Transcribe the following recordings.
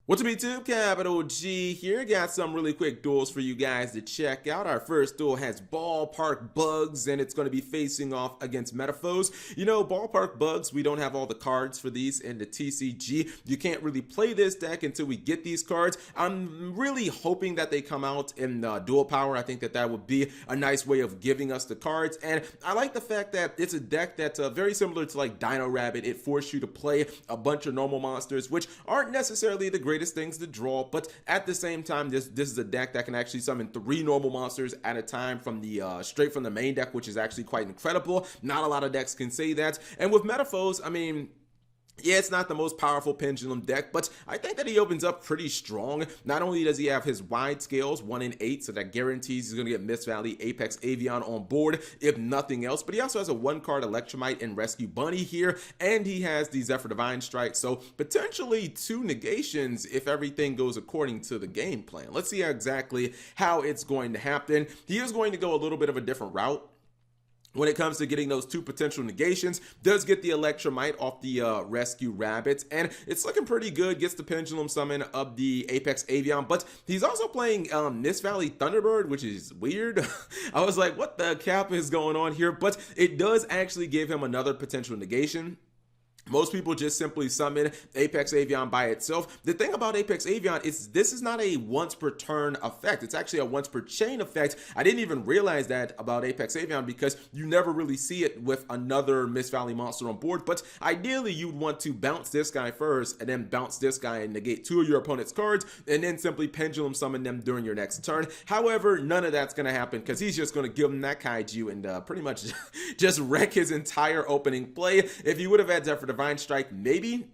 What's up YouTube, Capital G here. Got some really quick duels for you guys to check out. Our first duel has Ballpark Bugs and it's going to be facing off against Metaphos. You know, Ballpark Bugs, we don't have all the cards for these in the TCG. You can't really play this deck until we get these cards. I'm really hoping that they come out in Dual Power. I think that that would be a nice way of giving us the cards, and I like the fact that it's a deck that's very similar to like Dino Rabbit. It forced you to play a bunch of normal monsters, which aren't necessarily the greatest things to draw, but at the same time, this is a deck that can actually summon 3 normal monsters at a time from the straight from the main deck, which is actually quite incredible. Not a lot of decks can say that. And with Metaphos, I mean, yeah, it's not the most powerful Pendulum deck, but I think that he opens up pretty strong. Not only does he have his wide scales, 1 in 8, so that guarantees he's going to get Mist Valley, Apex Avian on board, if nothing else, but he also has a 1-card Electromite and Rescue Bunny here, and he has the Zephyr Divine Strike, so potentially 2 negations if everything goes according to the game plan. Let's see exactly how it's going to happen. He is going to go a little bit of a different route when it comes to getting those 2 potential negations. Does get the Electromite off the Rescue Rabbits, and it's looking pretty good. Gets the Pendulum Summon of the Apex Avian, but he's also playing Mist Valley Thunderbird, which is weird. I was like, what the cap is going on here? But it does actually give him another potential negation. Most people just simply summon Apex Avian by itself. The thing about Apex Avian is this is not a once per turn effect. It's actually a once per chain effect. I didn't even realize that about Apex Avian because you never really see it with another Mist Valley monster on board. But ideally, you'd want to bounce this guy first and then bounce this guy and negate 2 of your opponent's cards and then simply Pendulum Summon them during your next turn. However, none of that's going to happen because he's just going to give him that Kaiju and pretty much just wreck his entire opening play. If he would have had Zephyr Divine Strike, maybe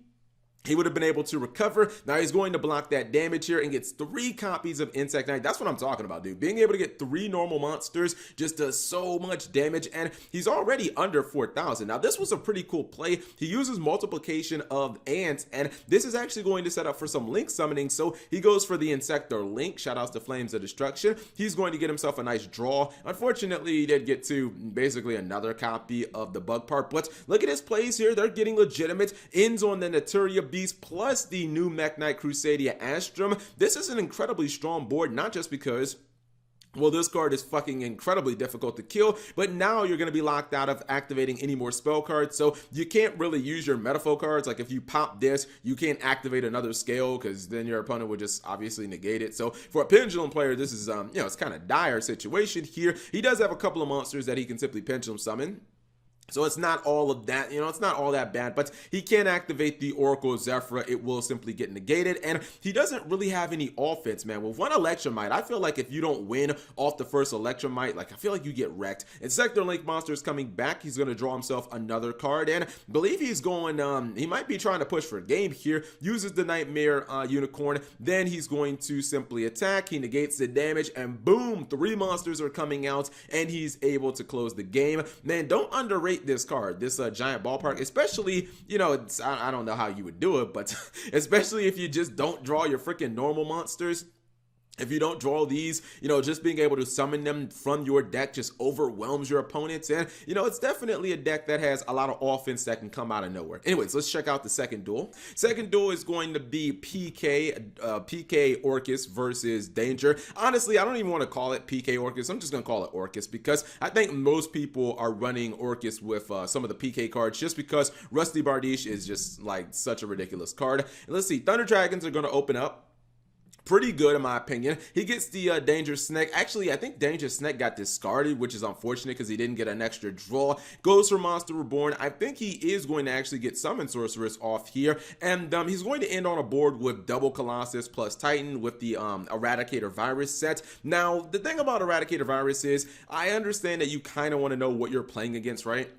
he would have been able to recover. Now he's going to block that damage here and gets 3 copies of Insect Knight. That's what I'm talking about, dude. Being able to get 3 normal monsters just does so much damage, and he's already under 4,000. Now this was a pretty cool play. He uses multiplication of ants, and this is actually going to set up for some link summoning. So he goes for the Insector Link. Shoutouts to Flames of Destruction. He's going to get himself a nice draw. Unfortunately, he did get to basically another copy of the Bug Part, but look at his plays here. They're getting legitimate. Ends on the Naturia Beast plus the new Mech Knight Crusadia Astrum. This is an incredibly strong board, not just because, well, this card is fucking incredibly difficult to kill, but now you're going to be locked out of activating any more spell cards, so you can't really use your Metaphor cards. Like if you pop this, you can't activate another scale because then your opponent would just obviously negate it. So for a Pendulum player, this is, you know, it's kind of dire situation here. He does have a couple of monsters that he can simply Pendulum Summon. So it's not all of that, you know, it's not all that bad, but he can activate the Oracle Zephyr. It will simply get negated, and he doesn't really have any offense, man. With 1 Electromite, I feel like if you don't win off the first Electromite, like I feel like you get wrecked. And Sector Link monster is coming back. He's going to draw himself another card, and I believe he's going, he might be trying to push for a game here. Uses the Nightmare Unicorn, then he's going to simply attack. He negates the damage, and boom, 3 monsters are coming out, and he's able to close the game. Man, don't underrate this card, this giant ballpark, especially, you know, I don't know how you would do it, but especially if you just don't draw your freaking normal monsters. If you don't draw these, you know, just being able to summon them from your deck just overwhelms your opponents. And, you know, it's definitely a deck that has a lot of offense that can come out of nowhere. Anyways, let's check out the second duel. Second duel is going to be PK Orcus versus Danger. Honestly, I don't even want to call it PK Orcus. I'm just going to call it Orcus because I think most people are running Orcus with some of the PK cards just because Rusty Bardiche is just like such a ridiculous card. And let's see, Thunder Dragons are going to open up pretty good in my opinion. He gets the Danger Snake. Actually, I think Danger Snake got discarded, which is unfortunate because he didn't get an extra draw. Goes for Monster Reborn. I think he is going to actually get Summon Sorceress off here, and he's going to end on a board with double Colossus plus Titan with the Eradicator Virus set. Now, the thing about Eradicator Virus is I understand that you kind of want to know what you're playing against, right?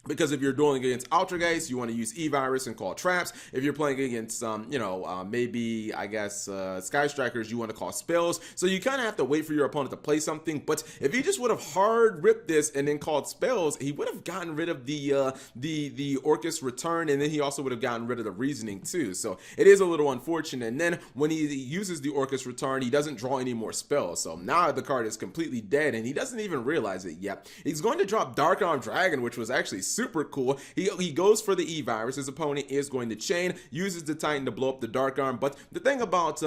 Because if you're dueling against Ultrageist, you want to use E-Virus and call traps. If you're playing against, you know, maybe, I guess, Sky Strikers, you want to call spells. So you kind of have to wait for your opponent to play something. But if he just would have hard ripped this and then called spells, he would have gotten rid of the Orcus Return, and then he also would have gotten rid of the Reasoning too. So it is a little unfortunate. And then when he uses the Orcus Return, he doesn't draw any more spells. So now the card is completely dead, and he doesn't even realize it yet. He's going to drop Dark Arm Dragon, which was actually super cool. He goes for the E-Virus. His opponent is going to chain, uses the Titan to blow up the Dark Arm. But the thing about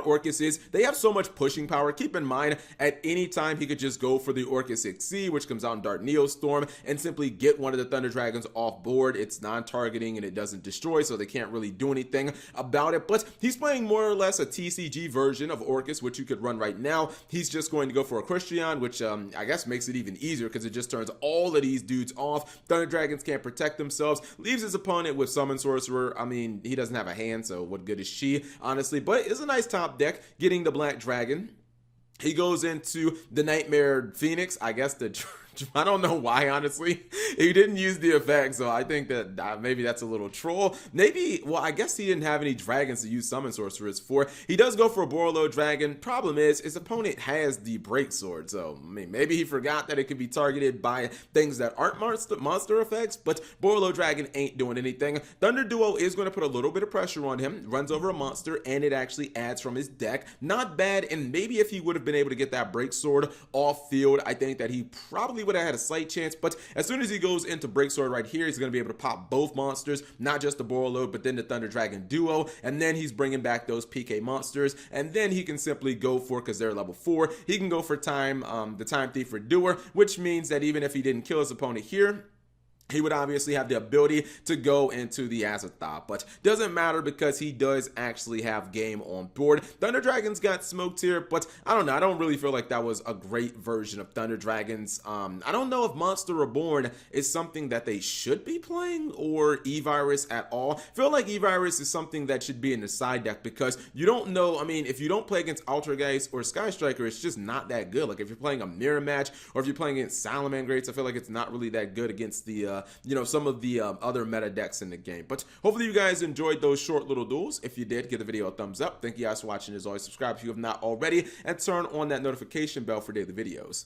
Orcus is they have so much pushing power. Keep in mind, at any time he could just go for the Orcus XC, which comes out in Dark Neostorm, and simply get one of the Thunder Dragons off board. It's non-targeting and it doesn't destroy, so they can't really do anything about it. But he's playing more or less a TCG version of Orcus, which you could run right now. He's just going to go for a Christian, which I guess makes it even easier because it just turns all of these dudes off. Thunder Dragons can't protect themselves. Leaves his opponent with Summon Sorcerer. I mean, he doesn't have a hand, so what good is she, honestly? But it's a nice top deck, getting the Black Dragon. He goes into the Nightmare Phoenix. I guess I don't know why, honestly. He didn't use the effect, so I think that maybe that's a little troll. Maybe, well, I guess he didn't have any dragons to use Summon Sorcerers for. He does go for a Borreload Dragon. Problem is, his opponent has the Break Sword, so I mean, maybe he forgot that it could be targeted by things that aren't monster effects, but Borreload Dragon ain't doing anything. Thunder Duo is going to put a little bit of pressure on him, runs over a monster, and it actually adds from his deck. Not bad, and maybe if he would have been able to get that Break Sword off field, I think that he probably would have had a slight chance. But as soon as he goes into Break Sword right here, he's going to be able to pop both monsters, not just the Borreload, but then the Thunder Dragon Duo, and then he's bringing back those PK monsters, and then he can simply go for, because they're level 4, he can go for the Time Thief for Doer, which means that even if he didn't kill his opponent here, he would obviously have the ability to go into the Azathoth, but doesn't matter because he does actually have game on board. Thunder Dragons got smoked here, but I don't know. I don't really feel like that was a great version of Thunder Dragons. I don't know if Monster Reborn is something that they should be playing or E-Virus at all. I feel like E-Virus is something that should be in the side deck because you don't know. I mean, if you don't play against Altergeist or Sky Striker, it's just not that good. Like if you're playing a mirror match or if you're playing against Salamangreats, I feel like it's not really that good against the some of the other meta decks in the game. But hopefully you guys enjoyed those short little duels. If you did, give the video a thumbs up. Thank you guys for watching. As always, subscribe if you have not already, and turn on that notification bell for daily videos.